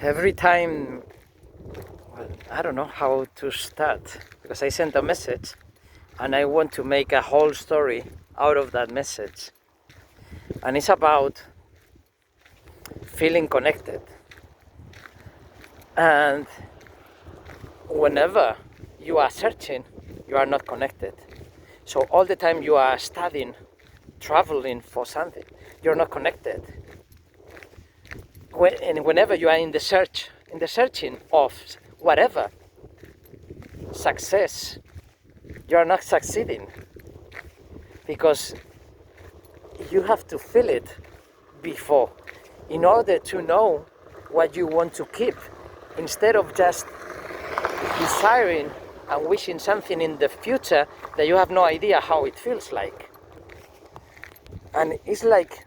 every time, well, I don't know how to start because I sent a message and I want to make a whole story out of that message. And it's about feeling connected. And whenever you are searching, you are not connected. So all the time you are studying, traveling for something, you're not connected. And whenever you are in the searching of whatever, success, you are not succeeding. Because you have to feel it before in order to know what you want to keep, instead of just desiring and wishing something in the future that you have no idea how it feels like. And it's like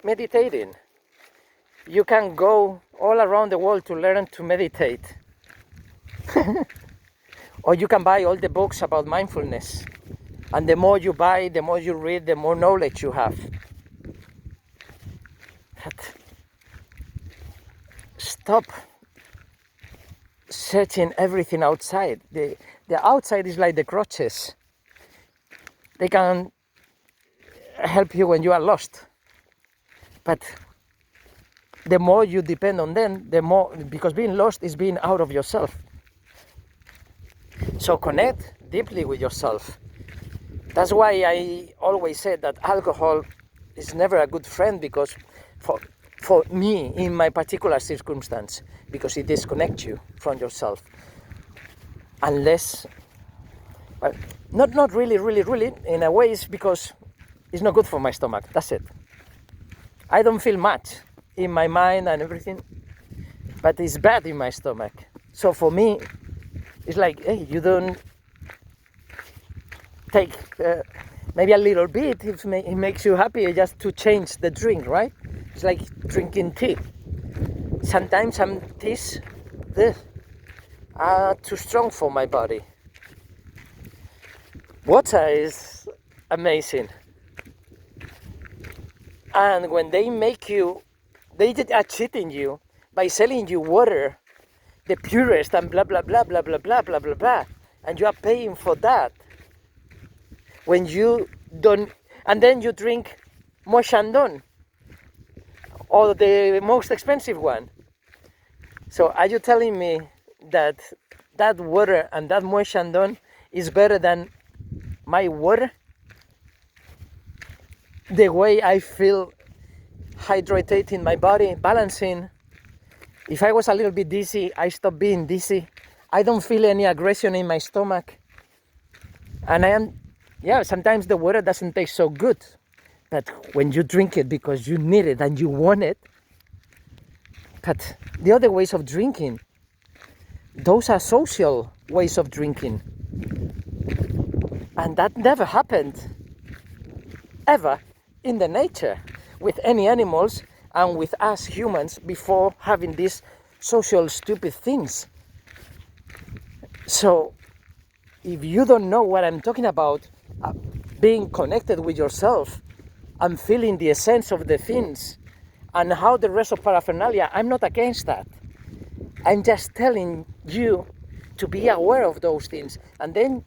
meditating. You can go all around the world to learn to meditate. Or you can buy all the books about mindfulness. And the more you buy, the more you read, the more knowledge you have. But stop searching everything outside. The outside is like the crutches. They can help you when you are lost. But the more you depend on them, the more, because being lost is being out of yourself. So connect deeply with yourself. That's why I always said that alcohol is never a good friend, because for me, in my particular circumstance, because it disconnects you from yourself. Unless, well, not really, in a way, it's because it's not good for my stomach, that's it. I don't feel much in my mind and everything, but it's bad in my stomach. So for me, it's like, hey, you don't take maybe a little bit, if it makes you happy, just to change the drink, right? It's like drinking tea. Sometimes some teas are too strong for my body. Water is amazing. And when they are cheating you by selling you water, the purest and blah, blah, blah, blah, blah, blah, blah, blah, blah, and you are paying for that. When you don't, and then you drink Moët Chandon, or the most expensive one. So are you telling me that that water and that Moët Chandon is better than my water? The way I feel hydrating my body, balancing. If I was a little bit dizzy, I stop being dizzy. I don't feel any aggression in my stomach. And sometimes the water doesn't taste so good. But when you drink it because you need it and you want it, but the other ways of drinking, those are social ways of drinking. And that never happened, ever, in the nature, with any animals and with us humans, before having these social stupid things. So, if you don't know what I'm talking about, being connected with yourself and feeling the essence of the things and how the rest of paraphernalia, I'm not against that. I'm just telling you to be aware of those things. And then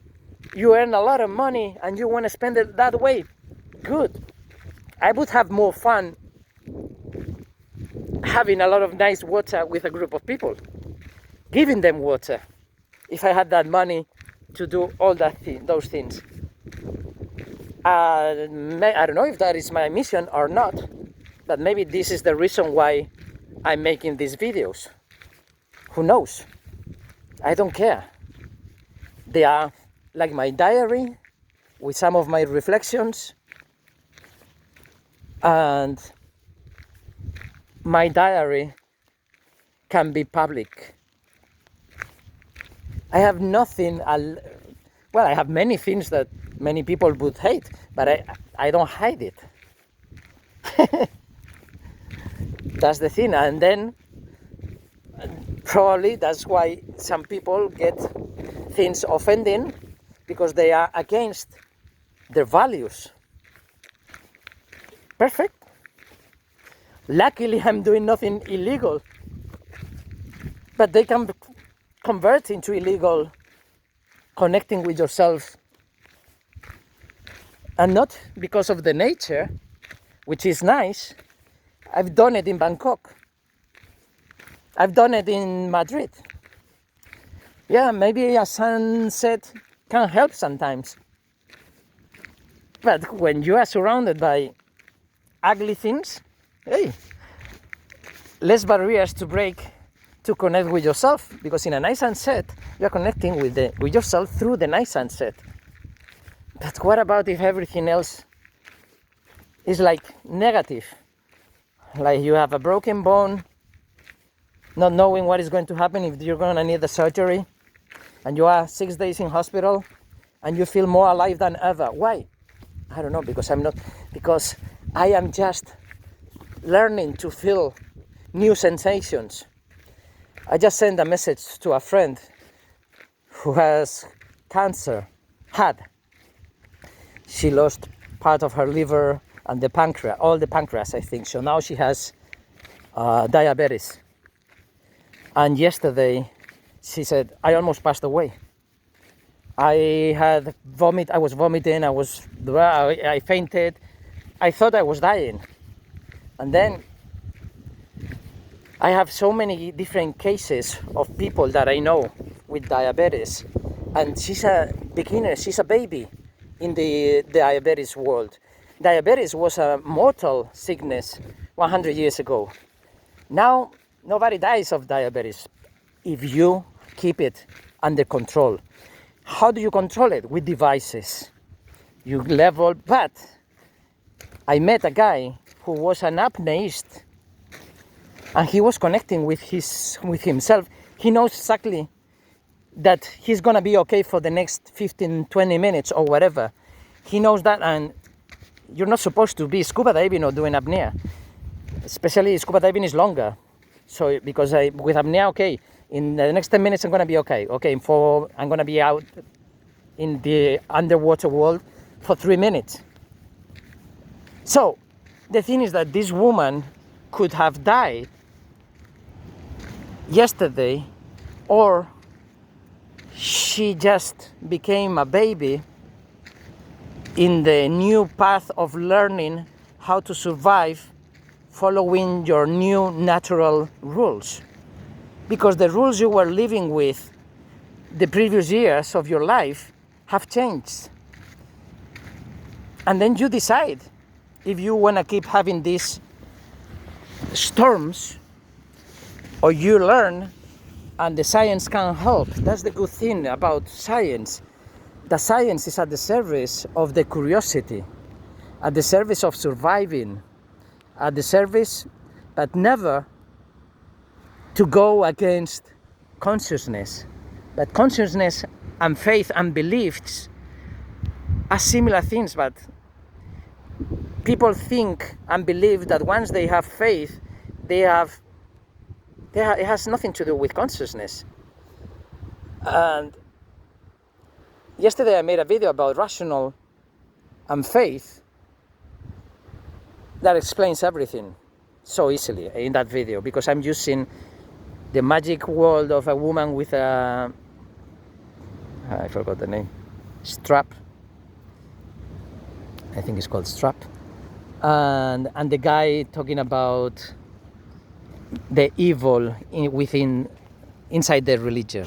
you earn a lot of money and you want to spend it that way. Good. I would have more fun having a lot of nice water with a group of people, giving them water, if I had that money to do all those things. I don't know if that is my mission or not, but maybe this is the reason why I'm making these videos. Who knows? I don't care. They are like my diary with some of my reflections, and my diary can be public. I have nothing, well, I have many things that many people would hate, but I don't hide it. That's the thing. And then probably that's why some people get things offending, because they are against their values. Perfect. Luckily, I'm doing nothing illegal. but they can convert into illegal connecting with yourself, and not because of the nature, which is nice. I've done it in Bangkok. I've done it in Madrid. Yeah, maybe a sunset can help sometimes. But when you are surrounded by ugly things, hey, less barriers to break to connect with yourself, because in a nice sunset, you're connecting with yourself through the nice sunset. But what about if everything else is like negative? Like you have a broken bone, not knowing what is going to happen, if you're going to need the surgery, and you are 6 days in hospital, and you feel more alive than ever. Why? I don't know, because I am just learning to feel new sensations. I just sent a message to a friend who has cancer, she lost part of her liver and the pancreas, all the pancreas, I think. So now she has diabetes. And yesterday she said, I almost passed away. I was vomiting, I fainted. I thought I was dying. And then I have so many different cases of people that I know with diabetes. And she's a beginner, she's a baby in the diabetes world. Diabetes was a mortal sickness 100 years ago. Now, nobody dies of diabetes if you keep it under control. How do you control it? With devices. You level, but I met a guy who was an apneist, and he was connecting with himself. He knows exactly that he's gonna be okay for the next 15, 20 minutes or whatever. He knows that, and you're not supposed to be scuba diving or doing apnea. Especially scuba diving is longer. So because with apnea, okay, in the next 10 minutes I'm gonna be okay. Okay, I'm gonna be out in the underwater world for 3 minutes. So the thing is that this woman could have died yesterday, or she just became a baby in the new path of learning how to survive following your new natural rules. Because the rules you were living with the previous years of your life have changed. And then you decide if you want to keep having these storms, or you learn and the science can help. That's the good thing about science. The science is at the service of the curiosity, at the service of surviving, at the service, but never to go against consciousness. But consciousness and faith and beliefs are similar things, but people think and believe that once they have faith, it has nothing to do with consciousness. And yesterday I made a video about rational and faith that explains everything so easily in that video, because I'm using the magic world of a woman with I forgot the name, strap. I think it's called strap. And the guy talking about the evil inside the religion.